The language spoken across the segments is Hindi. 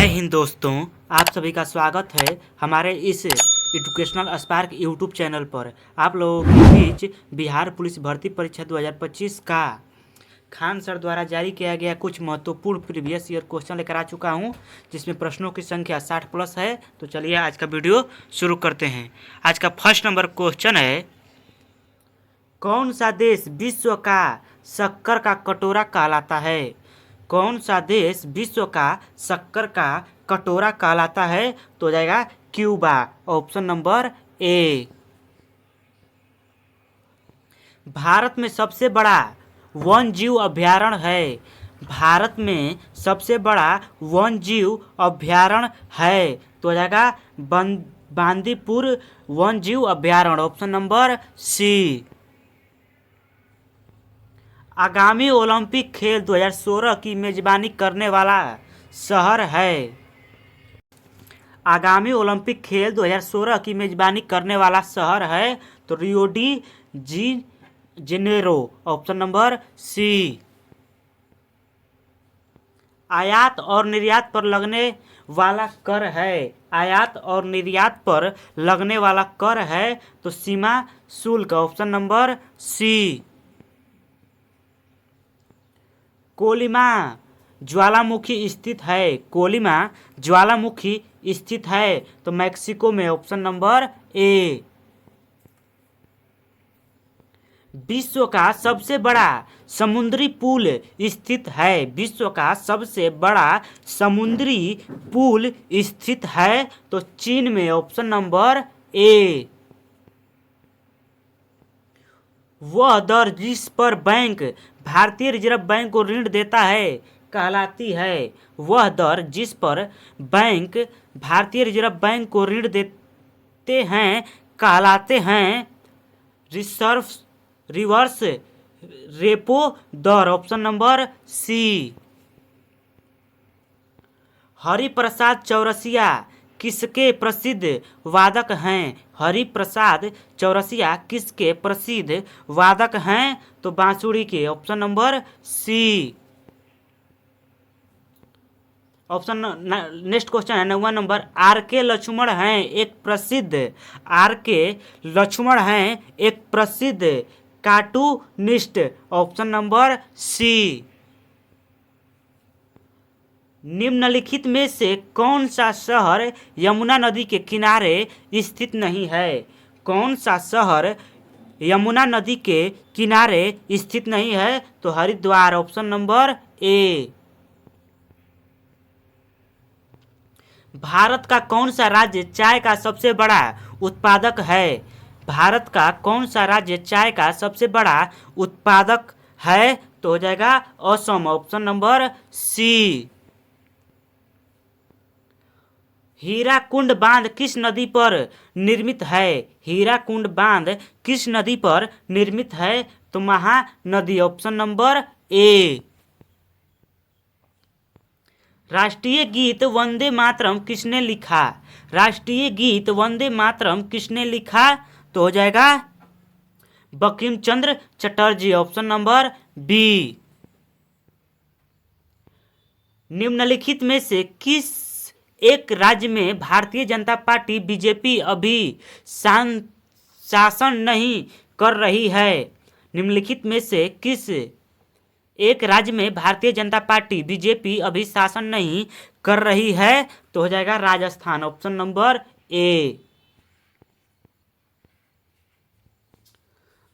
जय हिंद दोस्तों, आप सभी का स्वागत है हमारे इस एजुकेशनल स्पार्क यूट्यूब चैनल पर। आप लोगों के बीच बिहार पुलिस भर्ती परीक्षा 2025 का खान सर द्वारा जारी किया गया कुछ महत्वपूर्ण प्रीवियस ईयर क्वेश्चन लेकर आ चुका हूं, जिसमें प्रश्नों की संख्या 60 प्लस है। तो चलिए आज का वीडियो शुरू करते हैं। आज का फर्स्ट नंबर क्वेश्चन है, कौन सा देश विश्व का शक्कर का कटोरा कहलाता है? कौन सा देश विश्व का शक्कर का कटोरा कहलाता है? तो हो जाएगा क्यूबा, ऑप्शन नंबर ए। भारत में सबसे बड़ा वन जीव अभयारण्य है। भारत में सबसे बड़ा वन जीव अभयारण्य है तो हो जाएगा बांदीपुर वन जीव अभयारण्य, ऑप्शन नंबर सी। आगामी ओलंपिक खेल 2016 की मेजबानी करने वाला शहर है। आगामी ओलंपिक खेल 2016 की मेजबानी करने वाला शहर है तो Rio de Janeiro, option number C. आयात और निर्यात पर लगने वाला कर है। आयात और निर्यात पर लगने वाला कर है तो सीमा शुल्क, ऑप्शन नंबर सी। कोलिमा ज्वालामुखी स्थित है। कोलिमा ज्वालामुखी स्थित है तो मैक्सिको में, ऑप्शन नंबर ए। विश्व का सबसे बड़ा समुद्री पुल स्थित है। विश्व का सबसे बड़ा समुद्री पुल स्थित है तो चीन में, ऑप्शन नंबर ए। वह दर जिस पर बैंक भारतीय रिजर्व बैंक को ऋण देता है कहलाती है। वह दर जिस पर बैंक भारतीय रिजर्व बैंक को ऋण देते हैं कहलाते हैं रिवर्स रेपो दर, option number C. Hariprasad Chaurasia किसके प्रसिद्ध वादक हैं? हरिप्रसाद चौरसिया किसके प्रसिद्ध वादक हैं? तो बांसुरी के, option number C. Option next question है 9वां नंबर, आर के लक्ष्मण हैं एक प्रसिद्ध कार्टूनिस्ट, ऑप्शन नंबर सी। निम्नलिखित में से कौन सा शहर यमुना नदी के किनारे स्थित नहीं है? कौन सा शहर यमुना नदी के किनारे स्थित नहीं है? तो हरिद्वार, ऑप्शन नंबर ए। भारत का कौन सा राज्य चाय का सबसे बड़ा उत्पादक है? भारत का कौन सा राज्य चाय का सबसे बड़ा उत्पादक है? तो हो जाएगा Assam, option number C. Hirakud बांध किस नदी पर निर्मित है? हीराकुंड बांध किस नदी पर निर्मित है? तो महानदी, ऑप्शन नंबर ए। राष्ट्रीय गीत वंदे मातरम किसने लिखा? राष्ट्रीय गीत वंदे मातरम किसने लिखा? तो हो जाएगा Bankim Chandra Chatterjee, option number B. निम्नलिखित में से किस एक राज्य में भारतीय जनता पार्टी बीजेपी अभी शासन नहीं कर रही है? निम्नलिखित में से किस एक राज्य में भारतीय जनता पार्टी बीजेपी अभी शासन नहीं कर रही है? तो हो जाएगा Rajasthan, option number A.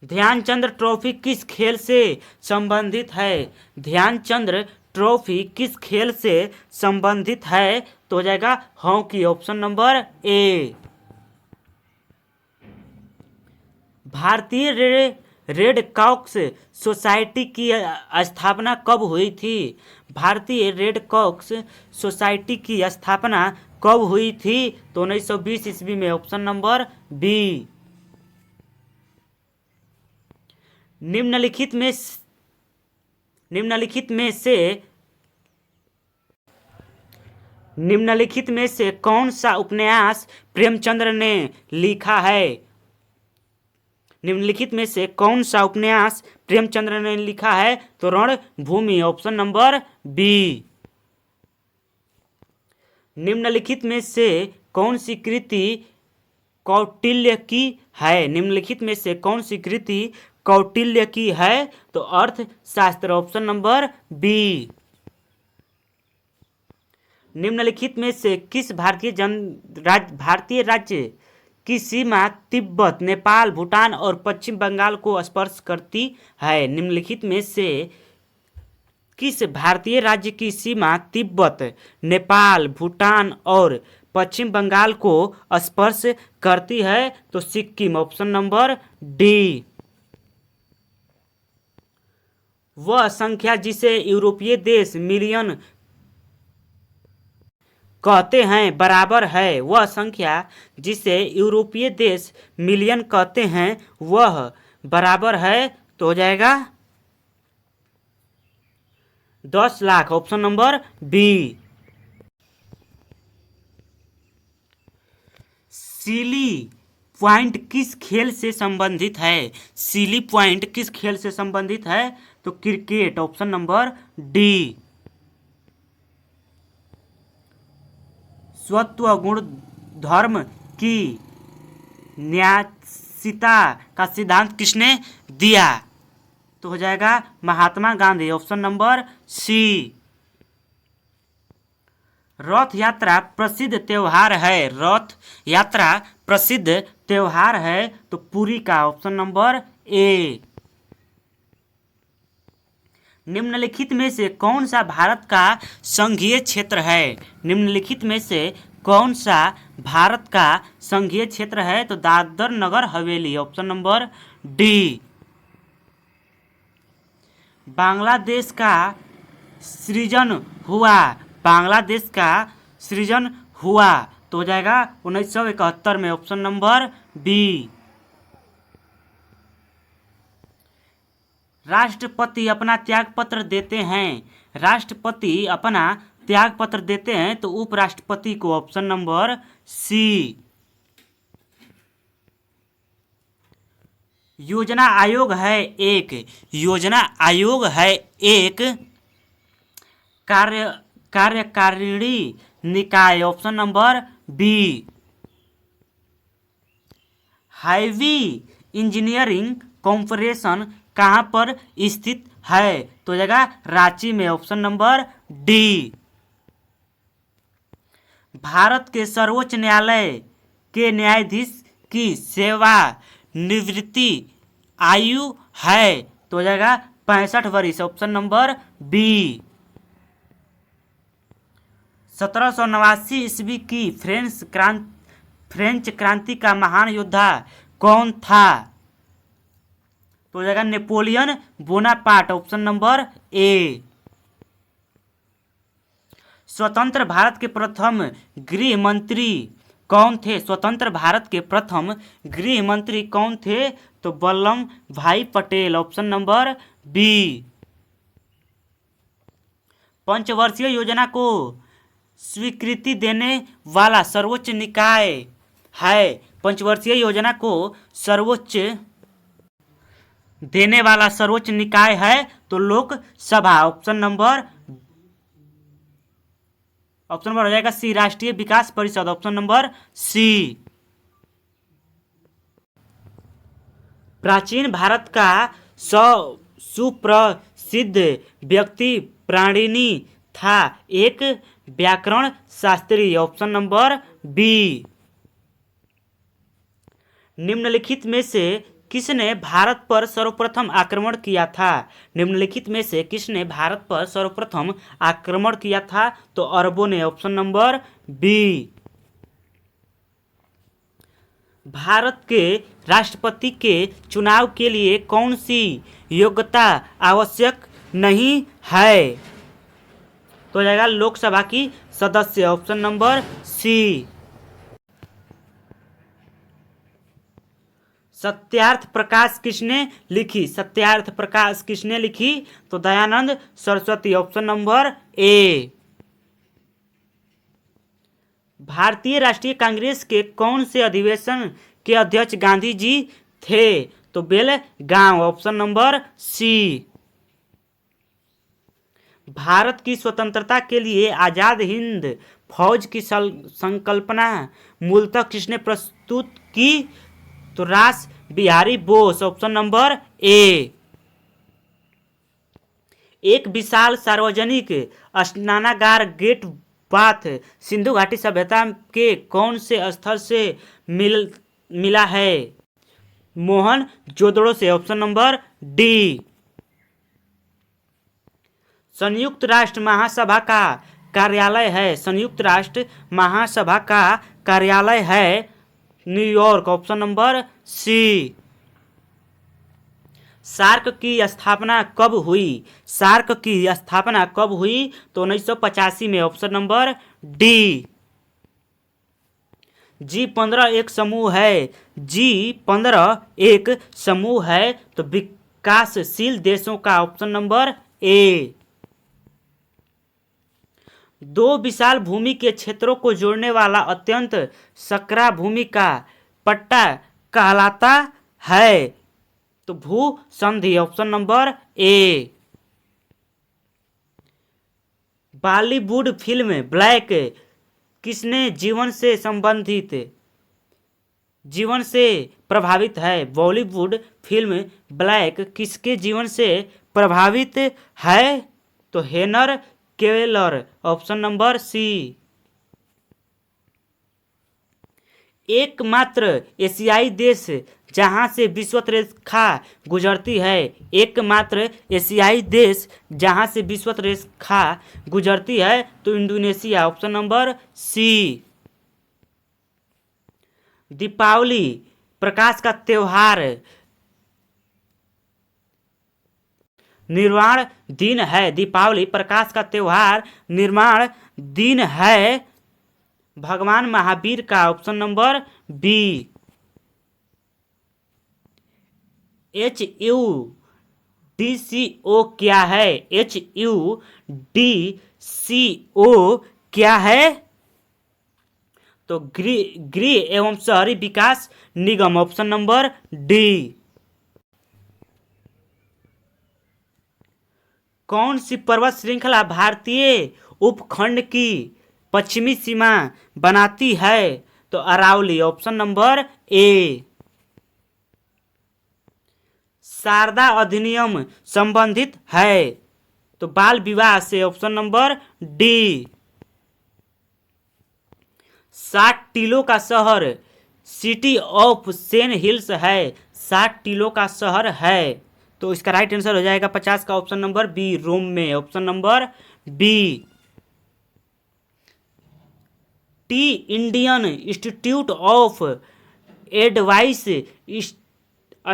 Dhyan Chand trophy किस खेल से संबंधित है? ध्यानचंद ट्रॉफी किस खेल से संबंधित है? तो हो जाएगा हॉकी, ऑप्शन नंबर ए। भारतीय रेड क्रॉस सोसाइटी की स्थापना कब हुई थी? भारतीय रेड क्रॉस सोसाइटी की स्थापना कब हुई थी? तो 1920 ईस्वी में, ऑप्शन नंबर बी। निम्नलिखित में से कौन सा उपन्यास प्रेमचंद्र ने लिखा है? निम्नलिखित में से कौन सा उपन्यास प्रेमचंद्र ने लिखा है? तो रणभूमि, ऑप्शन नंबर बी। निम्नलिखित में से कौन सी कृति कौटिल्य की है? निम्नलिखित में से कौन सी कृति कौटिल्य की है? तो अर्थशास्त्र, ऑप्शन नंबर बी। निम्नलिखित में से किस भारतीय राज्य की सीमा तिब्बत, नेपाल, भूटान और पश्चिम बंगाल को स्पर्श करती है? निम्नलिखित में से किस भारतीय राज्य की सीमा तिब्बत, नेपाल, भूटान और पश्चिम बंगाल को स्पर्श करती है? तो सिक्किम, ऑप्शन नंबर डी। वह संख्या जिसे यूरोपीय देश मिलियन कहते हैं बराबर है, वह संख्या जिसे यूरोपीय देश मिलियन कहते हैं वह बराबर है, तो हो जाएगा 10 lakh, option number B. Silly point किस खेल से संबंधित है? सीली पॉइंट किस खेल से संबंधित है? तो क्रिकेट, ऑप्शन नंबर डी। स्वत्व गुण धर्म की न्यायिकता का सिद्धांत किसने दिया? तो हो जाएगा महात्मा गांधी, ऑप्शन नंबर सी। रथ यात्रा प्रसिद्ध त्योहार है, रथ यात्रा प्रसिद्ध त्योहार है, तो पुरी का, ऑप्शन नंबर ए। निम्नलिखित में से कौन सा भारत का संघीय क्षेत्र है? निम्नलिखित में से कौन सा भारत का संघीय क्षेत्र है? तो Dadar Nagar Haveli, option number D. Bangladesh का सृजन हुआ, बांग्लादेश का सृजन हुआ, तो हो जाएगा 1971 में, ऑप्शन नंबर बी। राष्ट्रपति अपना त्यागपत्र देते हैं, राष्ट्रपति अपना त्यागपत्र देते हैं, तो उपराष्ट्रपति को, ऑप्शन नंबर सी। योजना आयोग है एक, योजना आयोग है एक कार्यकारिणी निकाय, option number B. Heavy engineering corporation कहाँ पर स्थित है? तो हो जाएगा रांची में, ऑप्शन नंबर डी। भारत के सर्वोच्च न्यायालय के न्यायाधीश की सेवा निवृत्ति आयु है? तो हो जाएगा 65 वर्ष, ऑप्शन नंबर बी। 1789 ईस्वी की फ्रेंच क्रांति का महान योद्धा कौन था? तो हो जाएगा नेपोलियन बोनापार्ट, ऑप्शन नंबर ए। स्वतंत्र भारत के प्रथम गृह मंत्री कौन थे? स्वतंत्र भारत के प्रथम गृह मंत्री कौन थे? तो वल्लभ भाई पटेल, ऑप्शन नंबर बी। पंचवर्षीय योजना को स्वीकृति देने वाला सर्वोच्च निकाय है? पंचवर्षीय योजना को सर्वोच्च देने वाला सर्वोच्च निकाय है, तो लोकसभा, ऑप्शन नंबर हो जाएगा सी, राष्ट्रीय विकास परिषद, ऑप्शन नंबर सी। प्राचीन भारत का सुप्रसिद्ध व्यक्ति प्राणिनी था? एक व्याकरण शास्त्री, ऑप्शन नंबर बी। निम्नलिखित में से किसने भारत पर सर्वप्रथम आक्रमण किया था? निम्नलिखित में से किसने भारत पर सर्वप्रथम आक्रमण किया था? तो अरबों ने, ऑप्शन नंबर बी। भारत के राष्ट्रपति के चुनाव के लिए कौन सी योग्यता आवश्यक नहीं है? तो हो जाएगा लोकसभा की सदस्य, ऑप्शन नंबर सी। सत्यार्थ प्रकाश किसने लिखी? सत्यार्थ प्रकाश किसने लिखी? तो दयानंद सरस्वती, ऑप्शन नंबर ए। भारतीय राष्ट्रीय कांग्रेस के कौन से अधिवेशन के अध्यक्ष गांधी जी थे? तो Belgaum, option number C. Bharat की स्वतंत्रता के लिए आजाद हिंद फौज की संकल्पना मूलतः किसने प्रस्तुत की? तो रास बिहारी बोस, ऑप्शन नंबर ए। एक विशाल सार्वजनिक स्नानागार गेट बाथ सिंधु घाटी सभ्यता के कौन से स्थल से मिला है? मोहन जोदड़ो से, ऑप्शन नंबर डी। संयुक्त राष्ट्र महासभा का कार्यालय है, संयुक्त राष्ट्र महासभा का कार्यालय है New York, option number C. SAARC की स्थापना कब हुई? सार्क की स्थापना कब हुई? तो 1985 में, ऑप्शन नंबर डी। G15 एक समूह है, G15 एक समूह है तो विकासशील देशों का, ऑप्शन नंबर ए। दो विशाल भूमि के क्षेत्रों को जोड़ने वाला अत्यंत सकरा भूमि का पट्टा कहलाता है? तो भू संधि, ऑप्शन नंबर ए। बॉलीवुड फिल्म ब्लैक किसने जीवन से प्रभावित है? बॉलीवुड फिल्म ब्लैक किसके जीवन से प्रभावित है? तो हेनर केलर, ऑप्शन नंबर सी। एकमात्र एशियाई देश जहां से विषुवत रेखा गुजरती है, एकमात्र एशियाई देश जहां से विषुवत रेखा गुजरती है तो Indonesia, option number C. Deepawali प्रकाश का त्योहार निर्वाण दिन है, दीपावली प्रकाश का त्योहार निर्माण दिन है भगवान महावीर का, ऑप्शन नंबर बी। HUDCO क्या है? HUDCO क्या है? तो गृह एवं शहरी विकास निगम, ऑप्शन नंबर डी। कौन सी पर्वत श्रृंखला भारतीय उपखंड की पश्चिमी सीमा बनाती है? तो Aravalli, option number A. Sarda अधिनियम संबंधित है तो बाल विवाह से, ऑप्शन नंबर डी। 60 टीलों का शहर सिटी ऑफ सेन हिल्स है, 60 टीलों का शहर है तो इसका राइट आंसर हो जाएगा 50 का, ऑप्शन नंबर बी, रोम में, option number B. The Indian institute of advanced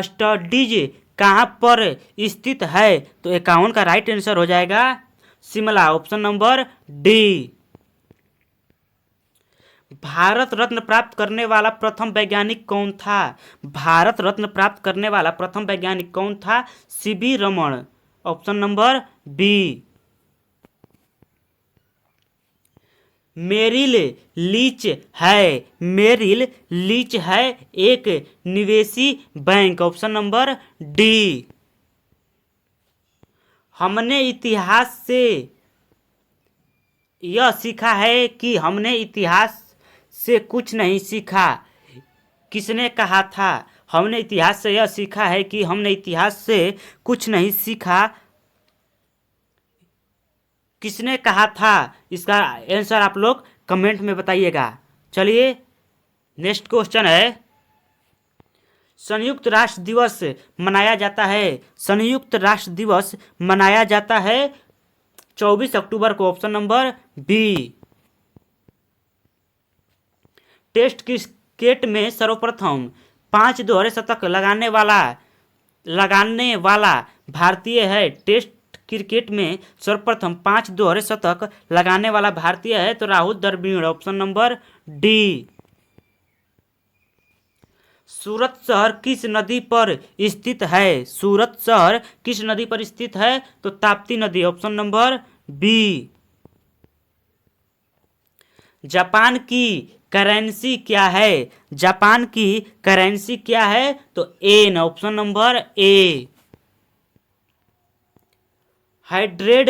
studies कहाँ पर स्थित है? तो 51 का राइट आंसर हो जाएगा Shimla, option number D. Bharat Ratna प्राप्त करने वाला प्रथम वैज्ञानिक कौन था? भारत रत्न प्राप्त करने वाला प्रथम वैज्ञानिक कौन था? CV Raman, option number B. Merrill Lynch है एक निवेशी बैंक, ऑप्शन नंबर डी। हमने इतिहास से यह सीखा है कि हमने इतिहास से कुछ नहीं सीखा, किसने कहा था? हमने इतिहास से यह सीखा है कि हमने इतिहास से कुछ नहीं सीखा, किसने कहा था? इसका आंसर आप लोग कमेंट में बताइएगा। चलिए नेक्स्ट क्वेश्चन है, संयुक्त राष्ट्र दिवस मनाया जाता है, संयुक्त राष्ट्र दिवस मनाया जाता है 24 अक्टूबर को, option number B. Test cricket में सर्वप्रथम 5 दोहरे शतक लगाने वाला भारतीय है, टेस्ट क्रिकेट में सर्वप्रथम 5 दोहरे शतक लगाने वाला भारतीय है तो Rahul Dravid, option number D. Surat शहर किस नदी पर स्थित है? सूरत शहर किस नदी पर स्थित है? तो ताप्ती नदी, ऑप्शन नंबर बी। जापान की करेंसी क्या है? जापान की करेंसी क्या है? तो yen, option number A. Hundred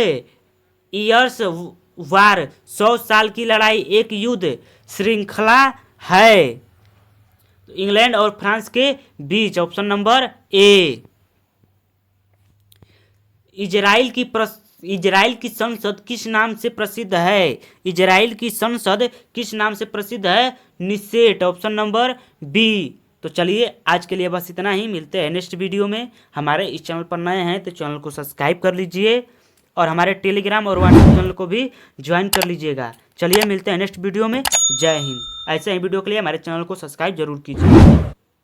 years war 100 साल की लड़ाई एक युद्ध श्रृंखला है। तो इंग्लैंड और फ्रांस के बीच, ऑप्शन नंबर ए। इजराइल की संसद किस नाम से प्रसिद्ध है? इजराइल की संसद किस नाम से प्रसिद्ध है? निसेट, ऑप्शन नंबर बी। तो चलिए आज के लिए बस इतना ही, मिलते हैं नेक्स्ट वीडियो में। हमारे इस चैनल पर नए हैं तो चैनल को सब्सक्राइब कर लीजिए और हमारे टेलीग्राम और व्हाट्सएप चैनल को भी ज्वाइन कर लीजिएगा। चलिए मिलते हैं नेक्स्ट वीडियो में। जय हिंद। ऐसे ही वीडियो के लिए हमारे चैनल को सब्सक्राइब जरूर कीजिए।